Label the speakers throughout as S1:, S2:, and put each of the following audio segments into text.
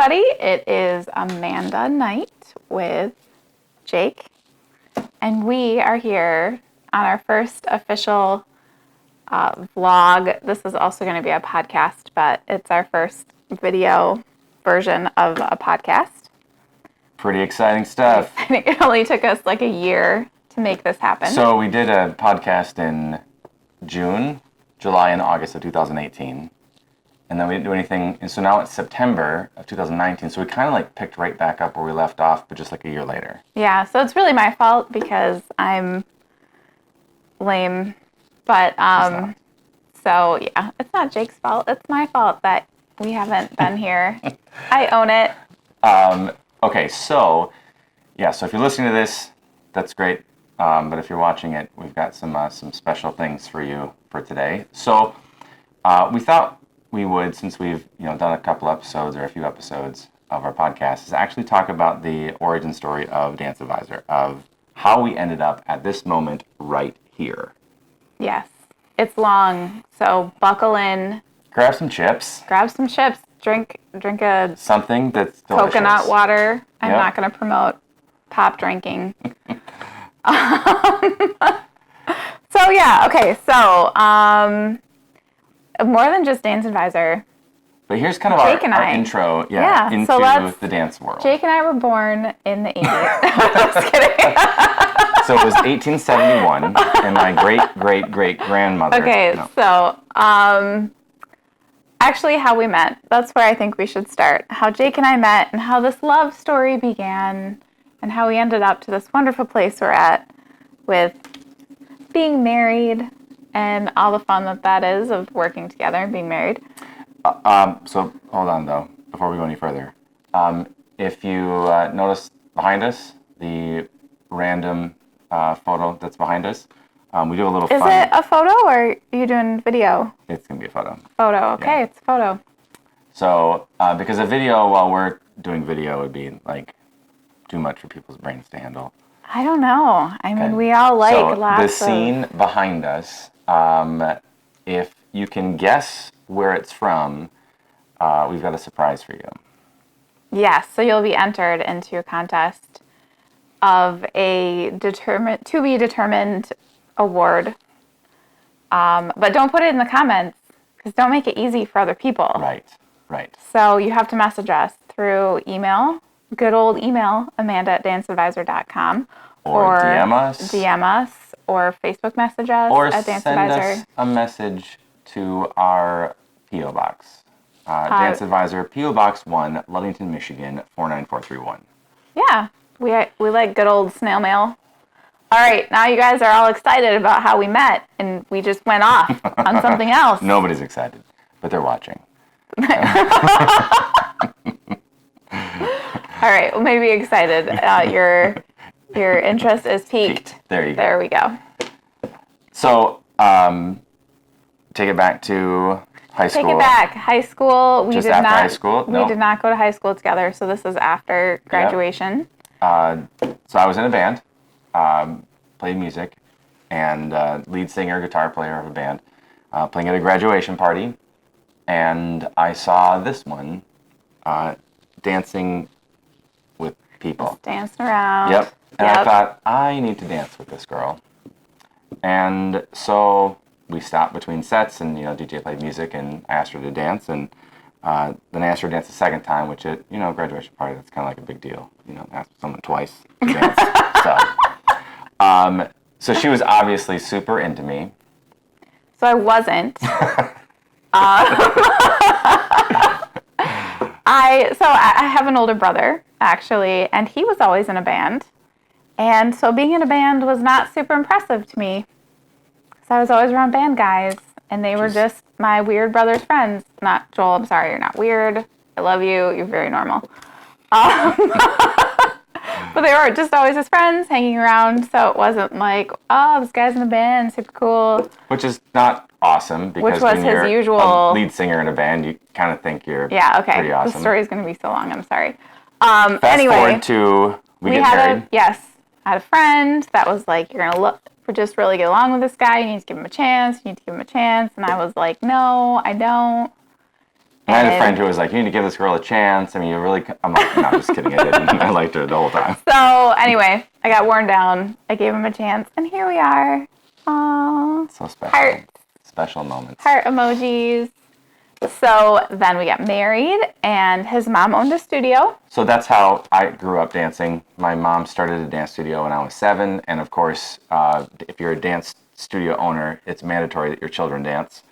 S1: everybody. It is Amanda Night with Jake, and we are here on our first official vlog. This is also going to be a podcast, but it's our first video version of a podcast.
S2: Pretty exciting stuff.
S1: I think it only took us like a year to make this happen.
S2: So we did a podcast in June, July, and August of 2018. And then we didn't do anything. And so now it's September of 2019. So we kind of like picked right back up where we left off, but just like a year later.
S1: Yeah, so it's really my fault because I'm lame. But, so yeah, it's not Jake's fault. It's my fault that we haven't been here. I own it.
S2: Okay, so, yeah, so if you're listening to this, that's great. But if you're watching it, we've got some special things for you for today. So we thought we would, since we've done a couple episodes or a few episodes of our podcast, is actually talk about the origin story of Dance Advisor, of how we ended up at this moment right here.
S1: Yes, it's long, so buckle in.
S2: Grab some chips.
S1: Drink a
S2: something that's delicious.
S1: Coconut water. I'm
S2: Yep.
S1: not going to promote pop drinking. So yeah, okay, so more than just Dance Advisor.
S2: But here's kind of
S1: Jake and
S2: our
S1: I.
S2: intro into
S1: so
S2: the dance world.
S1: Jake and I were born in the 80s. Just kidding.
S2: So it was 1871, and my great-great-great-grandmother.
S1: Okay, so actually how we met. That's where I think we should start. How Jake and I met and how this love story began and how we ended up to this wonderful place we're at with being married and all the fun that is of working together and being married.
S2: So hold on, though, before we go any further. If you notice behind us, the random photo that's behind us, we do a little fun.
S1: Is it a photo or are you doing video?
S2: It's going to be a photo.
S1: Photo, okay,
S2: Yeah.
S1: It's a photo.
S2: So, because a video while we're doing video would be, like, too much for people's brains to handle.
S1: I don't know. I mean, we all like
S2: so
S1: lots of...
S2: the scene behind us, if you can guess where it's from, we've got a surprise for you.
S1: Yes, so you'll be entered into a contest of a to be determined award. But don't put it in the comments, because don't make it easy for other people.
S2: Right.
S1: So you have to message us through email, good old email, amanda@danceadvisor.com.
S2: Or DM us.
S1: Or Facebook message us
S2: Or
S1: at Dance
S2: send
S1: Advisor.
S2: us a message to our P.O. Box. Dance Advisor, P.O. Box 1, Ludington, Michigan, 49431.
S1: Yeah, we like good old snail mail. All right, now you guys are all excited about how we met, and we just went off on something else.
S2: Nobody's excited, but they're watching.
S1: All right, well, maybe excited. Your interest is piqued.
S2: There you go.
S1: There we go.
S2: So, take it back to high school.
S1: Take it back. High school.
S2: Just after high school?
S1: We
S2: No.
S1: did not go to high school together, so this is after graduation.
S2: So I was in a band, played music, and lead singer, guitar player of a band, playing at a graduation party, and I saw this one dancing with people.
S1: Just dancing around.
S2: Yep. And I thought, I need to dance with this girl. And so we stopped between sets, and DJ played music, and I asked her to dance, and then I asked her to dance a second time, which at graduation party, that's kind of like a big deal. Ask someone twice to dance. So she was obviously super into me.
S1: So I wasn't. I have an older brother, actually, and he was always in a band. And so being in a band was not super impressive to me. Because I was always around band guys, and they were just my weird brother's friends. Not Joel, I'm sorry, you're not weird. I love you. You're very normal. But they were just always his friends hanging around, so it wasn't like, oh, this guy's in a band, super cool.
S2: Which is not awesome, because
S1: was
S2: when you're
S1: his usual
S2: a lead singer in a band, you kind of think you're pretty awesome.
S1: The story's going to be so long, I'm sorry.
S2: Fast forward to we get married.
S1: I had a friend that was like, you're going to just really get along with this guy, you need to give him a chance, and I was like, no, I don't.
S2: I had a friend who was like, "You need to give this girl a chance." I mean, you really. I'm like, "No, just kidding. I didn't. I liked her the whole time."
S1: So anyway, I got worn down. I gave him a chance, and here we are. Aww.
S2: So special.
S1: Heart.
S2: Special moments.
S1: Heart emojis. So then we got married, and his mom owned a studio.
S2: So that's how I grew up dancing. My mom started a dance studio when I was 7, and of course, if you're a dance studio owner, it's mandatory that your children dance.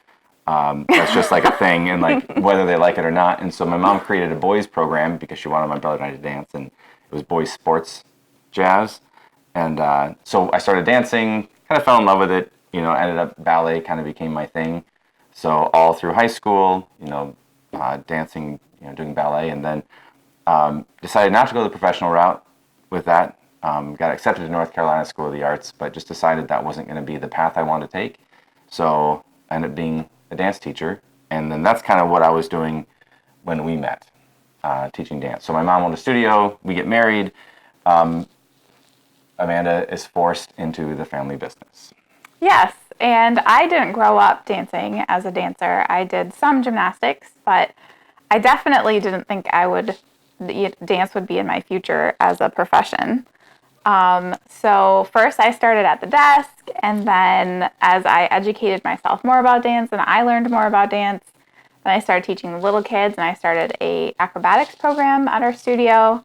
S2: That's just like a thing, and like whether they like it or not. And so my mom created a boys program because she wanted my brother and I to dance, and it was boys sports jazz. And so I started dancing, kind of fell in love with it. Ended up ballet kind of became my thing. So all through high school, dancing, doing ballet, and then decided not to go the professional route with that. Got accepted to North Carolina School of the Arts, but just decided that wasn't going to be the path I wanted to take. So I ended up being a dance teacher, and then that's kind of what I was doing when we met, teaching dance. So my mom owned a studio, we get married. Amanda is forced into the family business.
S1: Yes, and I didn't grow up dancing as a dancer. I did some gymnastics, but I definitely didn't think dance would be in my future as a profession. So first I started at the desk, and then as I educated myself more about dance and I learned more about dance, then I started teaching the little kids, and I started a acrobatics program at our studio.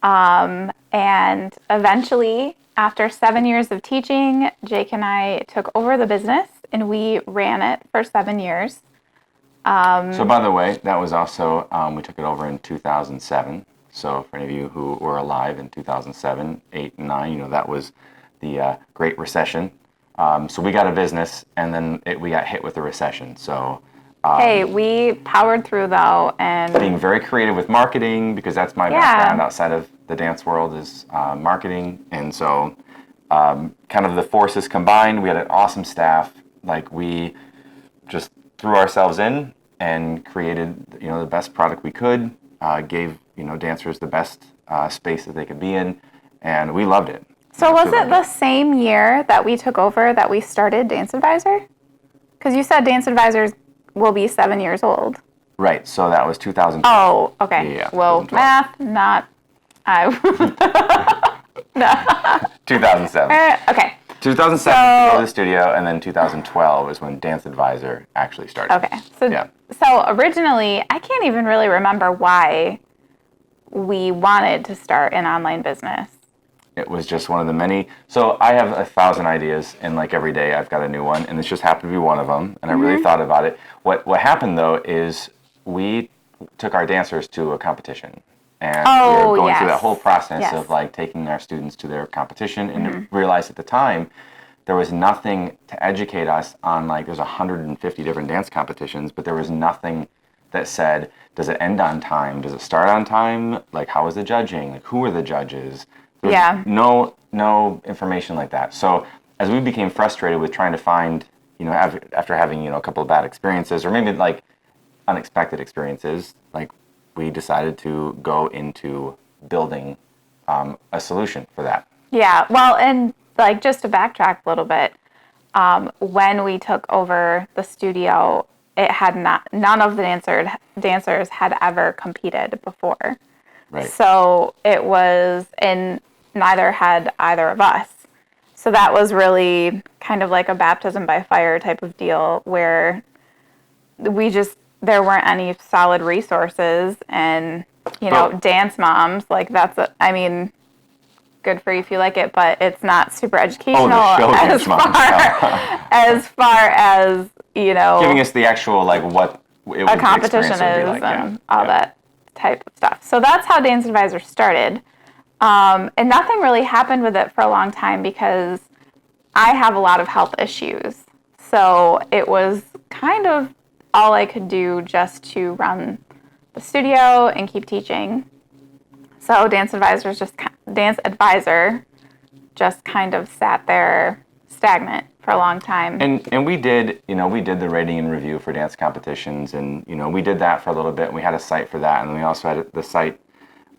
S1: And eventually, after 7 years of teaching, Jake and I took over the business, and we ran it for 7 years.
S2: So by the way, that was also, we took it over in 2007. So for any of you who were alive in 2007, 8, and 9, that was the Great Recession. So we got a business, and then we got hit with the recession. So
S1: hey, we powered through, though, and
S2: being very creative with marketing, because that's my background outside of the dance world is marketing. And so kind of the forces combined, we had an awesome staff. Like, we just threw ourselves in and created, the best product we could, gave, dancers the best space that they could be in, and we loved it.
S1: So was it the same year that we took over that we started Dance Advisor? Because you said Dance Advisors will be 7 years old.
S2: Right, so that was 2000.
S1: Oh, okay.
S2: Yeah,
S1: well,
S2: 2012.
S1: math, not I.
S2: 2007.
S1: Okay.
S2: 2007 to go to the studio, and then 2012 is when Dance Advisor actually started.
S1: Okay. So originally, I can't even really remember why we wanted to start an online business.
S2: It was just one of the many. So I have 1,000 ideas, and like every day I've got a new one, and this just happened to be one of them. And I really thought about it. What happened though is we took our dancers to a competition, and we were going through that whole process of like taking our students to their competition, and realized at the time there was nothing to educate us on. Like, there's 150 different dance competitions, but there was nothing that said, does it end on time? Does it start on time? Like, how is the judging? Like, who are the judges? There's no information like that. So as we became frustrated with trying to find, after having, a couple of bad experiences, or maybe like unexpected experiences, like, we decided to go into building a solution for that. Yeah,
S1: well, and like, just to backtrack a little bit, when we took over the studio, it had none of the dancers had ever competed before.
S2: Right.
S1: So it was, and neither had either of us. So that was really kind of like a baptism by fire type of deal, where there weren't any solid resources, and, dance moms, like, good for you if you like it, but it's not super educational as far as,
S2: giving us the actual, like, what
S1: a competition is like, and all that type of stuff. So that's how Dance Advisor started. And nothing really happened with it for a long time because I have a lot of health issues. So it was kind of all I could do just to run the studio and keep teaching. So Dance Advisor just kind of sat there stagnant for a long time.
S2: And we did the rating and review for dance competitions, and we did that for a little bit, and we had a site for that, and we also had the site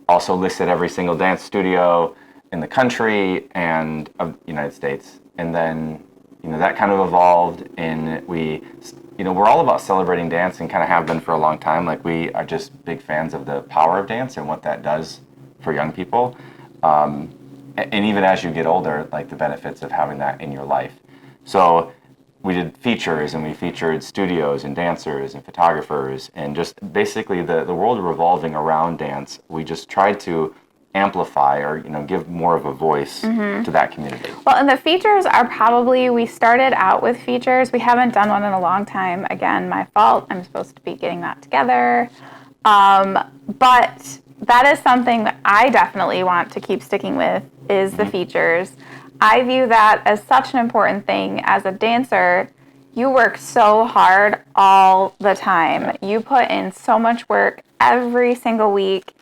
S2: also listed every single dance studio in the country and of the United States. And then that kind of evolved, and we're all about celebrating dance and kind of have been for a long time. Like, we are just big fans of the power of dance and what that does for young people. And even as you get older, like the benefits of having that in your life. So we did features, and we featured studios and dancers and photographers, and just basically the world revolving around dance. We just tried to amplify or give more of a voice to that community.
S1: Well, and the features are probably, we started out with features. We haven't done one in a long time. Again, my fault. I'm supposed to be getting that together. But that is something that I definitely want to keep sticking with, is the features. I view that as such an important thing. As a dancer, you work so hard all the time. You put in so much work every single week,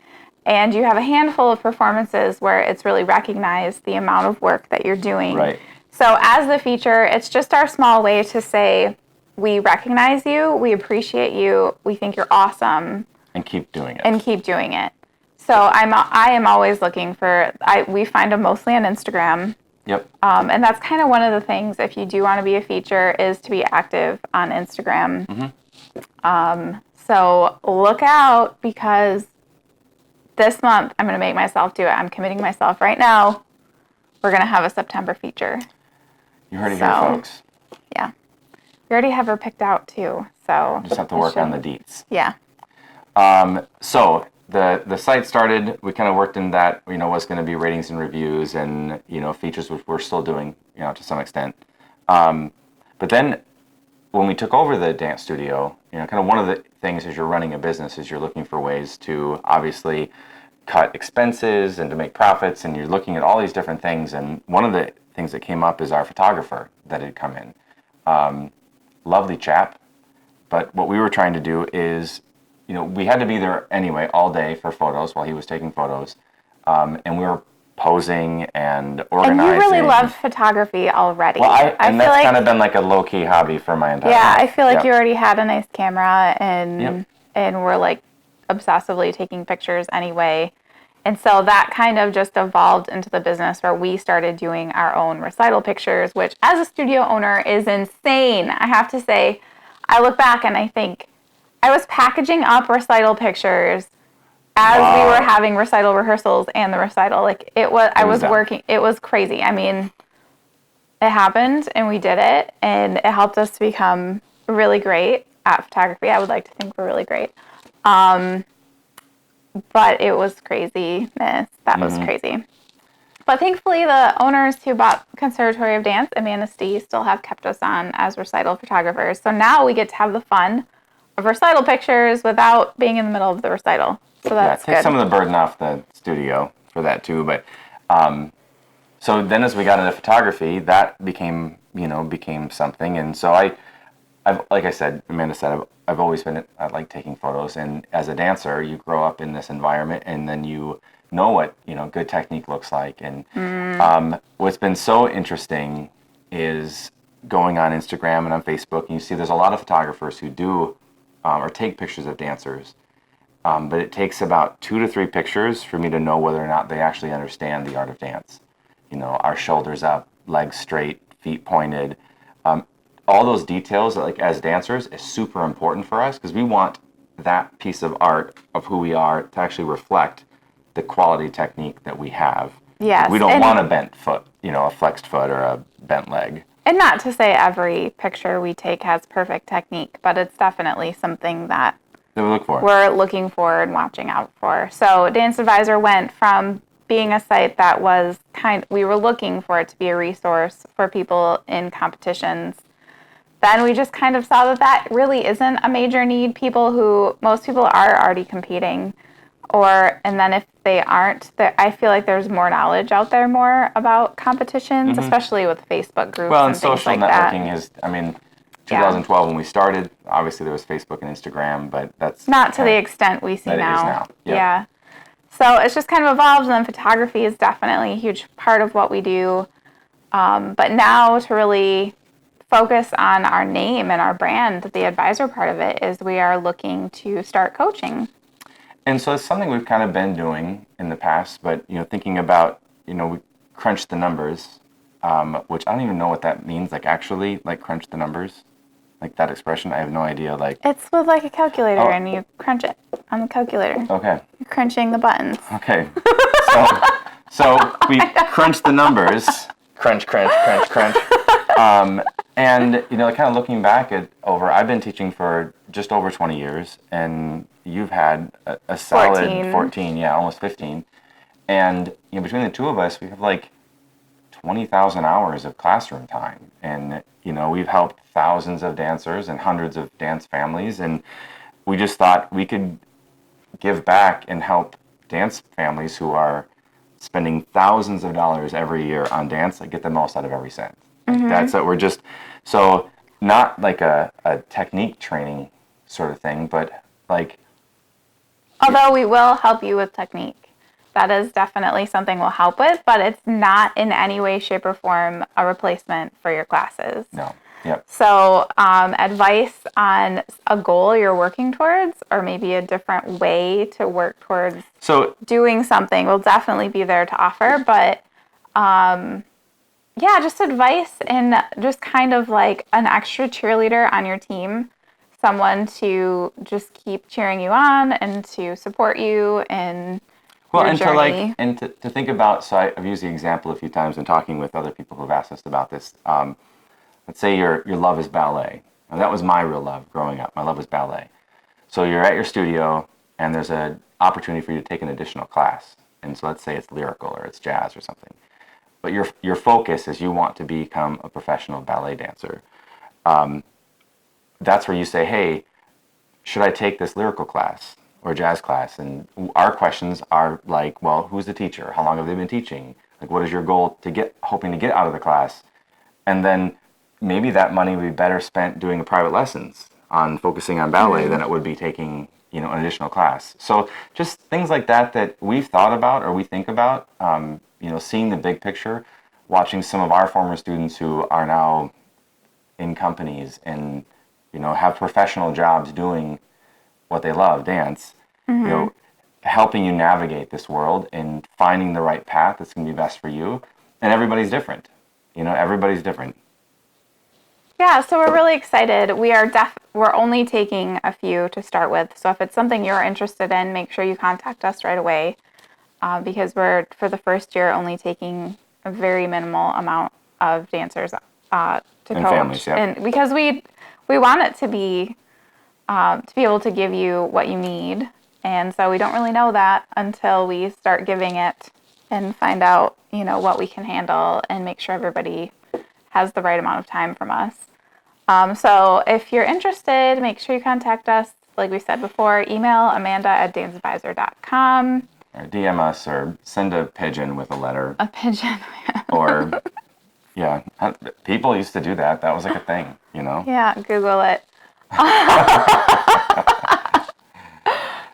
S1: and you have a handful of performances where it's really recognized the amount of work that you're doing.
S2: Right.
S1: So as the feature, it's just our small way to say, we recognize you, we appreciate you, we think you're awesome.
S2: And keep doing it.
S1: So I am always looking for, we find them mostly on Instagram.
S2: Yep.
S1: And that's kind of one of the things, if you do want to be a feature, is to be active on Instagram. So look out, because this month I'm going to make myself do it. I'm committing myself right now. We're going to have a September feature.
S2: You heard it here, folks.
S1: Yeah. We already have her picked out too. So
S2: Just have to work on the deets.
S1: Yeah.
S2: So the site started, we kind of worked in that, was going to be ratings and reviews and, features, which we're still doing, to some extent. But then when we took over the dance studio, kind of one of the things as you're running a business is you're looking for ways to obviously cut expenses and to make profits, and you're looking at all these different things. And one of the things that came up is our photographer that had come in. Lovely chap. But what we were trying to do is, we had to be there anyway all day for photos while he was taking photos. And we were posing and organizing.
S1: And you really love photography already.
S2: Well,
S1: I
S2: and that's kind of been like a low-key hobby for my entire life.
S1: Yeah, I feel like you already had a nice camera, and we're like obsessively taking pictures anyway. And so that kind of just evolved into the business where we started doing our own recital pictures, which as a studio owner is insane. I have to say, I look back and I think I was packaging up recital pictures as we were having recital rehearsals and the recital. Like I was working. It was crazy. I mean, it happened and we did it, and it helped us to become really great at photography. I would like to think we're really great. But it was craziness. That was crazy. But thankfully, the owners who bought Conservatory of Dance and Manistee still have kept us on as recital photographers. So now we get to have the fun of recital pictures without being in the middle of the recital. So that's good.
S2: Take some of the burden off the studio for that too. But so then as we got into photography, that became something. And so I've like I said, Amanda said, I've always been, I like taking photos. And as a dancer, you grow up in this environment, and then you know what good technique looks like. And what's been so interesting is going on Instagram and on Facebook, and you see there's a lot of photographers who do or take pictures of dancers. But it takes about 2 to 3 pictures for me to know whether or not they actually understand the art of dance. Our shoulders up, legs straight, feet pointed. All those details, like as dancers, is super important for us, because we want that piece of art of who we are to actually reflect the quality technique that we have.
S1: Yes.
S2: We don't want a bent foot, a flexed foot or a bent leg.
S1: And not to say every picture we take has perfect technique, but it's definitely something that
S2: we look for.
S1: We're looking for and watching out for. So Dance Advisor went from being a site that was we were looking for it to be a resource for people in competitions. Then we just kind of saw that really isn't a major need. Most people are already competing, and then if they aren't, I feel like there's more knowledge out there more about competitions, especially with Facebook groups.
S2: Well, and
S1: things
S2: social
S1: like
S2: networking
S1: that.
S2: 2012 when we started, obviously there was Facebook and Instagram, but that's
S1: not to the extent we see now.
S2: It is now. Yep.
S1: Yeah. So it's just kind of evolved, and then photography is definitely a huge part of what we do. But now to really focus on our name and our brand, the advisor part of it, is we are looking to start coaching.
S2: And so it's something we've kind of been doing in the past, but thinking about, we crunched the numbers. which I don't even know what that means. Like actually, like crunch the numbers, like that expression. I have no idea. Like
S1: It's with like a calculator,
S2: Oh.
S1: and you crunch it on the calculator.
S2: okay,
S1: You're crunching the buttons.
S2: okay. So we crunch the numbers. Crunch, crunch, crunch, crunch. And kind of looking back I've been teaching for just over 20 years, and you've had a solid 14, yeah, almost 15. And between the two of us, we have like 20,000 hours of classroom time, and we've helped thousands of dancers and hundreds of dance families, and we just thought we could give back and help dance families who are spending thousands of dollars every year on dance, like get the most out of every cent. That's what we're just, so not like a technique training sort of thing, but like.
S1: Although we will help you with technique. That is definitely something we'll help with, but it's not in any way, shape, or form a replacement for your classes.
S2: No. Yep.
S1: So advice on a goal you're working towards, or maybe a different way to work towards doing something, will definitely be there to offer. But just advice and just kind of like an extra cheerleader on your team, someone to just keep cheering you on and to support you in your journey.
S2: To think about. So I've used the example a few times in talking with other people who've asked us about this. Let's say your love is ballet. And that was my real love growing up. My love was ballet. So you're at your studio, and there's an opportunity for you to take an additional class. And so let's say it's lyrical or it's jazz or something. But your focus is you want to become a professional ballet dancer. That's where you say, hey, should I take this lyrical class or jazz class? And our questions are like, well, who's the teacher? How long have they been teaching? Like, what is your goal hoping to get out of the class? And then maybe that money would be better spent doing private lessons on focusing on ballet than it would be taking, an additional class. So just things like that we've thought about or we think about, seeing the big picture, watching some of our former students who are now in companies and, have professional jobs doing what they love, dance, helping you navigate this world and finding the right path that's going to be best for you. And everybody's different. Everybody's different.
S1: Yeah, so we're really excited. We're only taking a few to start with. So if it's something you're interested in, make sure you contact us right away, because we're, for the first year, only taking a very minimal amount of dancers to coach.
S2: Families, yeah.
S1: And because we want it to be able to give you what you need. And so we don't really know that until we start giving it and find out, what we can handle and make sure everybody has the right amount of time from us. So if you're interested, make sure you contact us. Like we said before, email amanda@danceadvisor.com.
S2: Or DM us or send a pigeon with a letter.
S1: A pigeon.
S2: Or, yeah, people used to do that. That was like a thing,
S1: Yeah, Google it.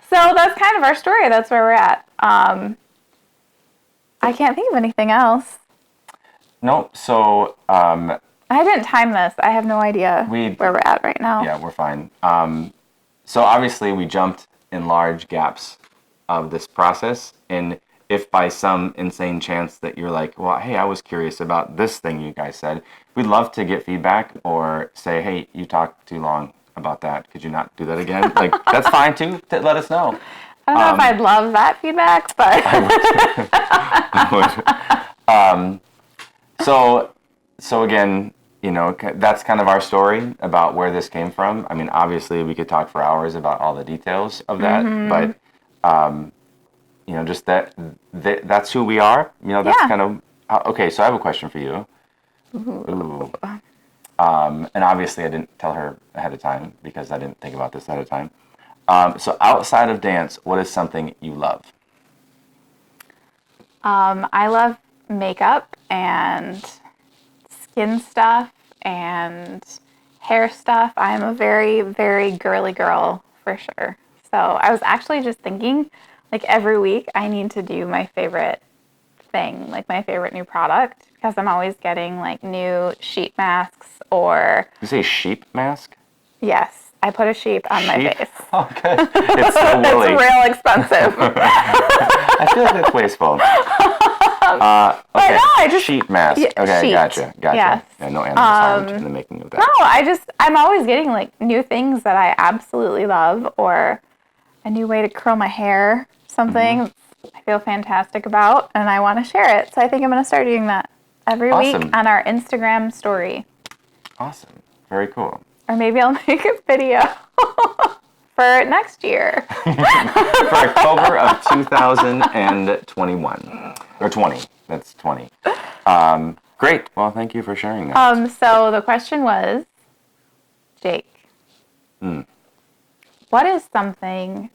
S1: So that's kind of our story. That's where we're at. I can't think of anything else.
S2: No, so
S1: I didn't time this. I have no idea where we're at right now.
S2: Yeah, we're fine. So obviously we jumped in large gaps of this process, and if by some insane chance that you're like, well, hey, I was curious about this thing you guys said, we'd love to get feedback or say, hey, you talked too long about that. Could you not do that again? Like, that's fine too. Let us know.
S1: I don't know if I'd love that feedback, but
S2: So again, that's kind of our story about where this came from. I mean, obviously we could talk for hours about all the details of that, but just that's who we are. That's kind of okay. So I have a question for you. Ooh. And obviously I didn't tell her ahead of time because I didn't think about this ahead of time. So outside of dance, what is something you love?
S1: I love makeup and skin stuff and hair stuff. I'm a very, very girly girl for sure. So I was actually just thinking, like every week I need to do my favorite thing, like my favorite new product, because I'm always getting like new sheet masks or...
S2: You say sheep mask?
S1: Yes, I put a sheep on my face.
S2: Okay. It's so woolly.
S1: It's real expensive.
S2: I feel like that's wasteful.
S1: But no, I just
S2: sheet mask.
S1: Yeah,
S2: Okay,
S1: sheet.
S2: gotcha.
S1: Yes.
S2: Yeah, no animals harmed in the making of that.
S1: No, I'm always getting like new things that I absolutely love, or a new way to curl my hair, something I feel fantastic about, and I want to share it. So I think I'm going to start doing that every week
S2: Awesome.
S1: on our Instagram story.
S2: Awesome. Very cool.
S1: Or maybe I'll make a video for next year.
S2: For October of 2021. Or 20. That's 20. Great. Well, thank you for sharing that.
S1: So the question was, Jake, what is something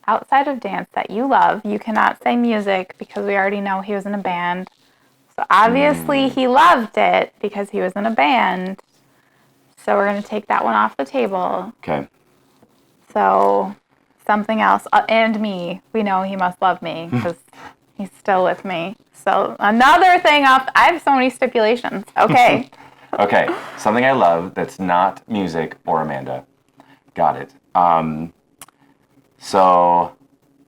S1: outside of dance that you love? You cannot say music because we already know he was in a band. So obviously he loved it because he was in a band. So we're going to take that one off the table.
S2: Okay.
S1: So something else. And me. We know he must love me because he's still with me. So another thing off. I have so many stipulations. Okay.
S2: Okay. Something I love that's not music or Amanda. Got it. So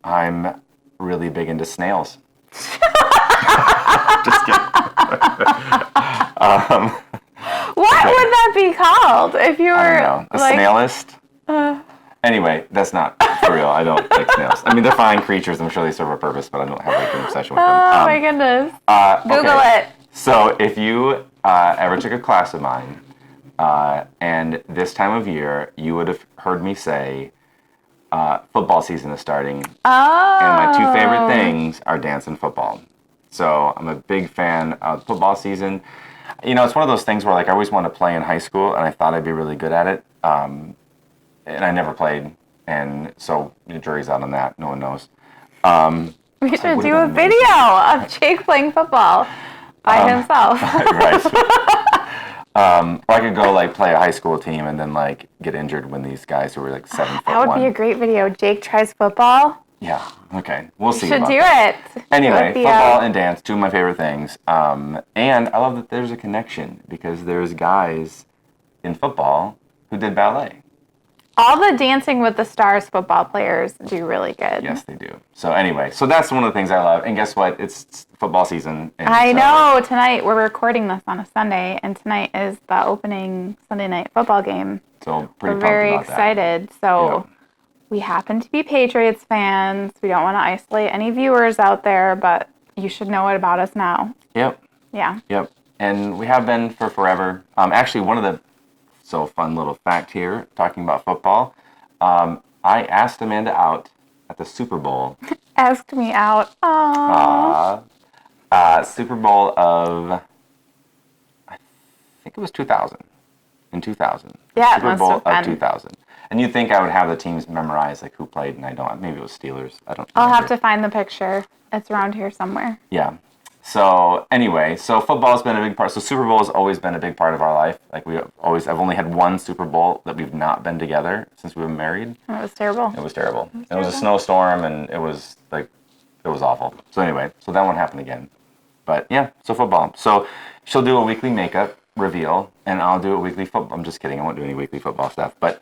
S2: I'm really big into snails. Just kidding.
S1: What would that be called if you were
S2: I don't know. A
S1: like,
S2: snailist? Anyway, that's not for real. I don't like snails. I mean, they're fine creatures. I'm sure they serve a purpose, but I don't have like an obsession with them.
S1: Oh my goodness. Google it.
S2: So if you ever took a class of mine, and this time of year, you would have heard me say, football season is starting,
S1: Oh.
S2: and my two favorite things are dance and football. So I'm a big fan of football season. You know, it's one of those things where like I always wanted to play in high school, and I thought I'd be really good at it, and I never played, and so the jury's out on that. No one knows.
S1: We should
S2: would've
S1: do a
S2: been amazing.
S1: video of Jake playing football by himself.
S2: Right. Or I could go like play a high school team and then like get injured when these guys who were like 7'1".
S1: That would be a great video. Jake tries football.
S2: Yeah. Okay. We'll see.
S1: Should
S2: about
S1: do
S2: that.
S1: it.
S2: Anyway,
S1: With the,
S2: football and dance, two of my favorite things. And I love that there's a connection because there's guys in football who did ballet.
S1: all the Dancing with the Stars football players do really good.
S2: Yes, they do. So anyway, so that's one of the things I love. And guess what? It's football season. And
S1: I
S2: so-
S1: know. Tonight, we're recording this on a Sunday, and tonight is the opening Sunday night football game.
S2: So pretty
S1: We're
S2: pumped
S1: very
S2: about that.
S1: excited. So we happen to be Patriots fans. We don't want to isolate any viewers out there, but you should know it about us now.
S2: Yep.
S1: Yeah.
S2: Yep. And we have been for forever. Actually, one of the fun little fact here, talking about football, I asked Amanda out at the Super Bowl.
S1: Asked me out. Aww.
S2: Super Bowl of, I think it was 2000. In 2000.
S1: Yeah, it
S2: Super
S1: must
S2: Bowl
S1: have
S2: of
S1: been.
S2: 2000. And you'd think I would have the teams memorized, like who played, and I don't. Maybe it was Steelers. I don't
S1: I'll have
S2: remember.
S1: to find the picture. It's around here somewhere.
S2: Yeah. So anyway, so football's been a big part. So Super Bowl has always been a big part of our life. Like I've only had one Super Bowl that we've not been together since we've been married.
S1: It was terrible.
S2: It was terrible. It was a snowstorm, and it was awful. So anyway, so that won't happen again. But yeah, so football. So she'll do a weekly makeup reveal, and I'll do a weekly football. I'm just kidding. I won't do any weekly football stuff. But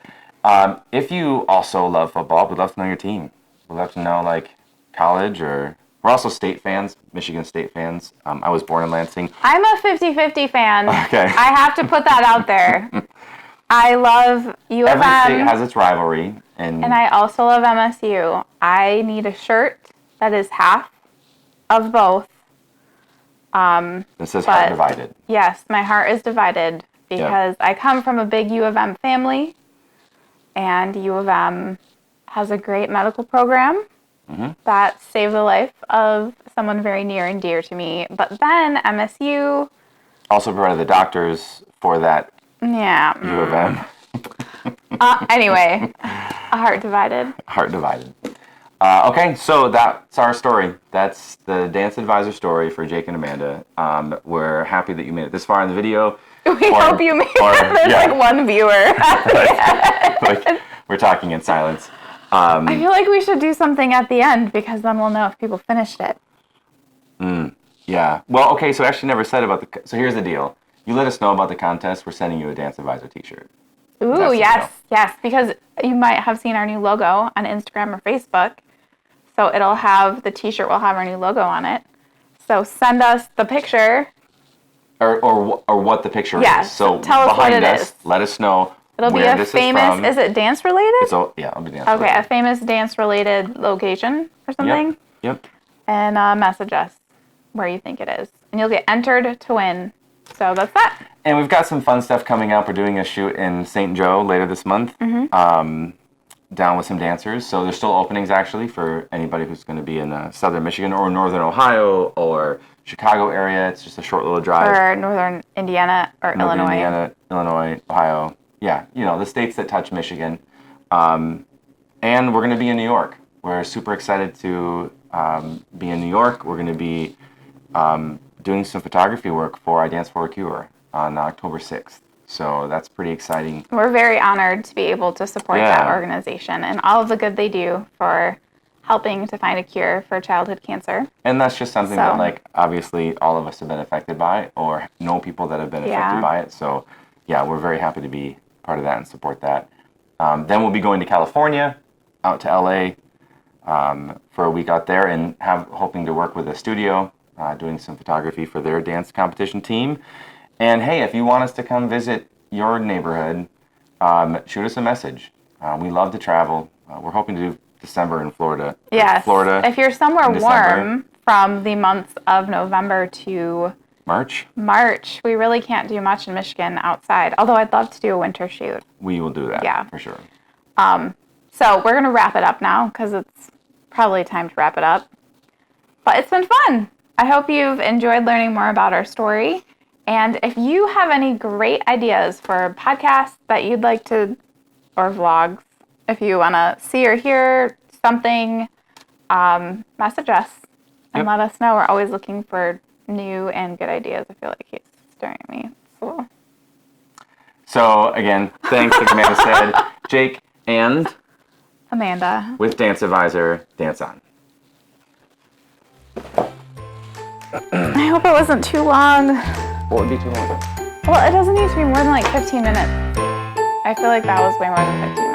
S2: if you also love football, we'd love to know your team. We'd love to know like college or. We're also state fans, Michigan State fans. I was born in Lansing.
S1: I'm a 50-50 fan.
S2: Okay.
S1: I have to put that out there. I love U of
S2: Every state
S1: M,
S2: has its rivalry, and
S1: and I also love MSU. I need a shirt that is half of both.
S2: it says heart
S1: but-
S2: divided.
S1: Yes, my heart is divided because I come from a big U of M family, and U of M has a great medical program that saved the life of someone very near and dear to me. But then MSU,
S2: Also provided the doctors for that
S1: yeah.
S2: U of M.
S1: Anyway, a heart divided.
S2: Heart divided. Okay, so that's our story. That's the Dance Advisor story for Jake and Amanda. We're happy that you made it this far in the video.
S1: We
S2: Or-
S1: hope you made
S2: or-
S1: it. There's
S2: yeah.
S1: like one viewer.
S2: Like, we're talking in silence.
S1: I feel like we should do something at the end because then we'll know if people finished it.
S2: Yeah. Well, okay, so I actually never said about the... So here's the deal. You let us know about the contest. We're sending you a Dance Advisor t-shirt.
S1: Ooh,
S2: That's the
S1: yes, yes, because you might have seen our new logo on Instagram or Facebook. So it'll have, the t-shirt will have our new logo on it. So send us the picture.
S2: Or what the picture
S1: Yes,
S2: is. So
S1: tell us what
S2: behind
S1: it
S2: us,
S1: is.
S2: let us know
S1: It'll be
S2: where
S1: a
S2: this
S1: famous,
S2: is from.
S1: is it dance related?
S2: It'll be dance
S1: Okay, a
S2: related.
S1: famous dance related location or something.
S2: Yep.
S1: And message us where you think it is. And you'll get entered to win. So that's that.
S2: And we've got some fun stuff coming up. We're doing a shoot in St. Joe later this month. Down with some dancers. So there's still openings actually for anybody who's going to be in southern Michigan or northern Ohio or Chicago area. It's just a short little drive.
S1: Or northern Indiana or
S2: Northern
S1: Illinois.
S2: Indiana, Illinois, Ohio. Yeah, the states that touch Michigan. And we're going to be in New York. We're super excited to be in New York. We're going to be doing some photography work for I Dance for a Cure on October 6th. So that's pretty exciting.
S1: We're very honored to be able to support that
S2: Yeah.
S1: organization and all of the good they do for helping to find a cure for childhood cancer.
S2: And that's just something
S1: So-
S2: that, like, obviously all of us have been affected by or know people that have been
S1: Yeah.
S2: affected by it. So, yeah, we're very happy to be part of that and support that. Then we'll be going to California, out to LA for a week out there and hoping to work with a studio, doing some photography for their dance competition team. And hey, if you want us to come visit your neighborhood, shoot us a message. We love to travel. We're hoping to do December in Florida.
S1: Yes.
S2: Florida.
S1: If you're somewhere
S2: in December.
S1: warm from the months of November to
S2: March,
S1: March, we really can't do much in Michigan outside. Although I'd love to do a winter shoot.
S2: we will do that.
S1: Yeah.
S2: For sure.
S1: So we're going to wrap it up now because it's probably time to wrap it up. But it's been fun. I hope you've enjoyed learning more about our story. And if you have any great ideas for podcasts that you'd like to, or vlogs, if you want to see or hear something, message us and
S2: Yep.
S1: let us know. We're always looking for new and good ideas. I feel like he's staring at me.
S2: So again, thanks, like Amanda said, Jake and
S1: Amanda.
S2: with Dance Advisor, Dance On.
S1: I hope it wasn't too long.
S2: What would be too long?
S1: Well, it doesn't need to be more than like 15 minutes. I feel like that was way more than 15 minutes.